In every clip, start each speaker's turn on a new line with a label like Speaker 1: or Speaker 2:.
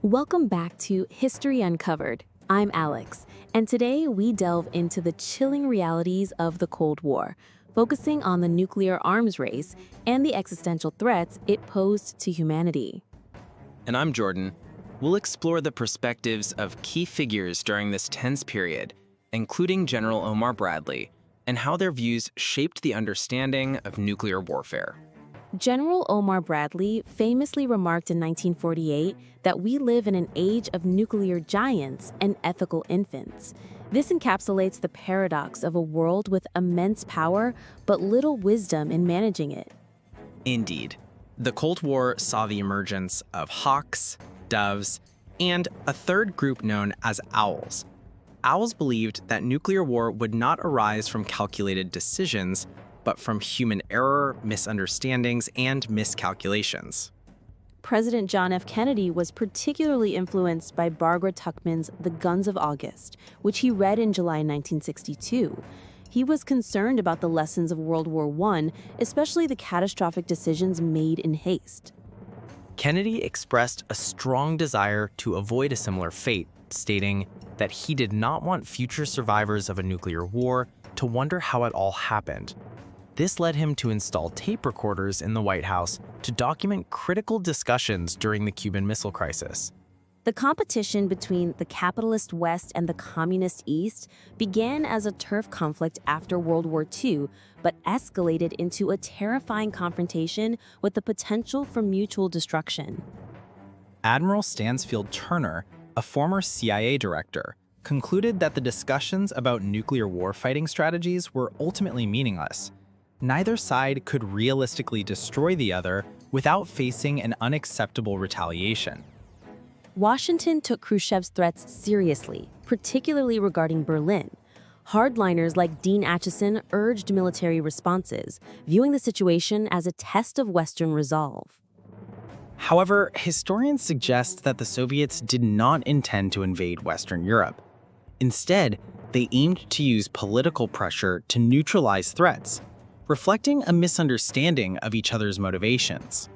Speaker 1: Welcome back to History Uncovered. I'm Alex, and today we delve into the chilling realities of the Cold War, focusing on the nuclear arms race and the existential threats it posed to humanity.
Speaker 2: And I'm Jordan. We'll explore the perspectives of key figures during this tense period, including General Omar Bradley, and how their views shaped the understanding of nuclear warfare.
Speaker 1: General Omar Bradley famously remarked in 1948 that we live in an age of nuclear giants and ethical infants. This encapsulates the paradox of a world with immense power but little wisdom in managing it.
Speaker 2: Indeed, the Cold War saw the emergence of hawks, doves, and a third group known as owls. Owls believed that nuclear war would not arise from calculated decisions, but from human error, misunderstandings, and miscalculations.
Speaker 1: President John F. Kennedy was particularly influenced by Barbara Tuchman's The Guns of August, which he read in July 1962. He was concerned about the lessons of World War I, especially the catastrophic decisions made in haste.
Speaker 2: Kennedy expressed a strong desire to avoid a similar fate, stating that he did not want future survivors of a nuclear war to wonder how it all happened. This led him to install tape recorders in the White House to document critical discussions during the Cuban Missile Crisis.
Speaker 1: The competition between the capitalist West and the communist East began as a turf conflict after World War II, but escalated into a terrifying confrontation with the potential for mutual destruction.
Speaker 3: Admiral Stansfield Turner, a former CIA director, concluded that the discussions about nuclear warfighting strategies were ultimately meaningless. Neither side could realistically destroy the other without facing an unacceptable retaliation.
Speaker 1: Washington took Khrushchev's threats seriously, particularly regarding Berlin. Hardliners like Dean Acheson urged military responses, viewing the situation as a test of Western resolve.
Speaker 3: However, historians suggest that the Soviets did not intend to invade Western Europe. Instead, they aimed to use political pressure to neutralize threats, reflecting a misunderstanding of each other's motivations.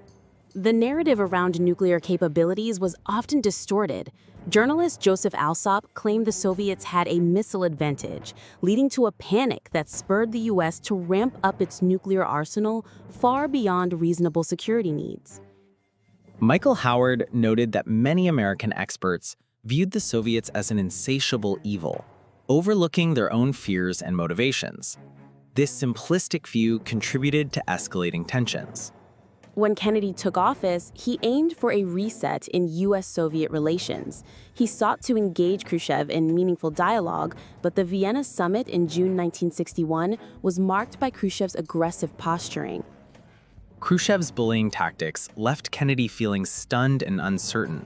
Speaker 1: The narrative around nuclear capabilities was often distorted. Journalist Joseph Alsop claimed the Soviets had a missile advantage, leading to a panic that spurred the U.S. to ramp up its nuclear arsenal far beyond reasonable security needs.
Speaker 3: Michael Howard noted that many American experts viewed the Soviets as an insatiable evil, overlooking their own fears and motivations. This simplistic view contributed to escalating tensions.
Speaker 1: When Kennedy took office, he aimed for a reset in U.S.-Soviet relations. He sought to engage Khrushchev in meaningful dialogue, but the Vienna summit in June 1961 was marked by Khrushchev's aggressive posturing.
Speaker 3: Khrushchev's bullying tactics left Kennedy feeling stunned and uncertain.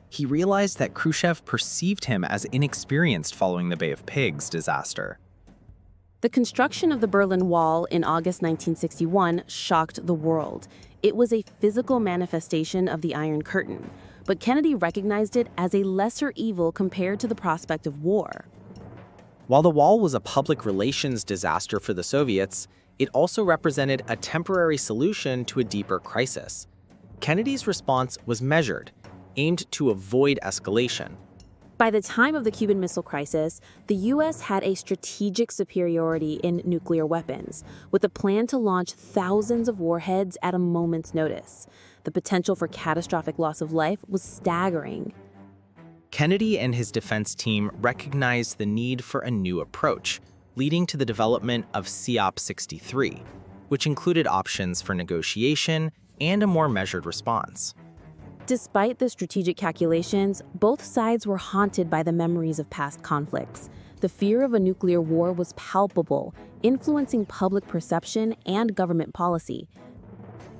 Speaker 3: He realized that Khrushchev perceived him as inexperienced following the Bay of Pigs disaster.
Speaker 1: The construction of the Berlin Wall in August 1961 shocked the world. It was a physical manifestation of the Iron Curtain, but Kennedy recognized it as a lesser evil compared to the prospect of war.
Speaker 3: While the wall was a public relations disaster for the Soviets, it also represented a temporary solution to a deeper crisis. Kennedy's response was measured, aimed to avoid escalation.
Speaker 1: By the time of the Cuban Missile Crisis, the U.S. had a strategic superiority in nuclear weapons, with a plan to launch thousands of warheads at a moment's notice. The potential for catastrophic loss of life was staggering.
Speaker 3: Kennedy and his defense team recognized the need for a new approach, leading to the development of COP-63, which included options for negotiation and a more measured response.
Speaker 1: Despite the strategic calculations, both sides were haunted by the memories of past conflicts. The fear of a nuclear war was palpable, influencing public perception and government policy.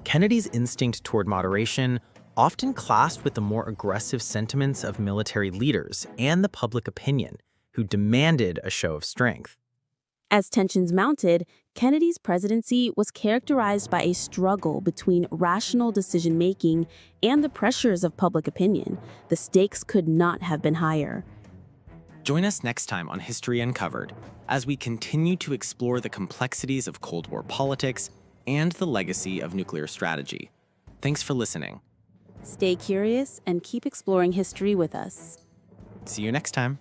Speaker 3: Kennedy's instinct toward moderation often clashed with the more aggressive sentiments of military leaders and the public opinion, who demanded a show of strength.
Speaker 1: As tensions mounted, Kennedy's presidency was characterized by a struggle between rational decision-making and the pressures of public opinion. The stakes could not have been higher.
Speaker 2: Join us next time on History Uncovered as we continue to explore the complexities of Cold War politics and the legacy of nuclear strategy. Thanks for listening.
Speaker 1: Stay curious and keep exploring history with us.
Speaker 2: See you next time.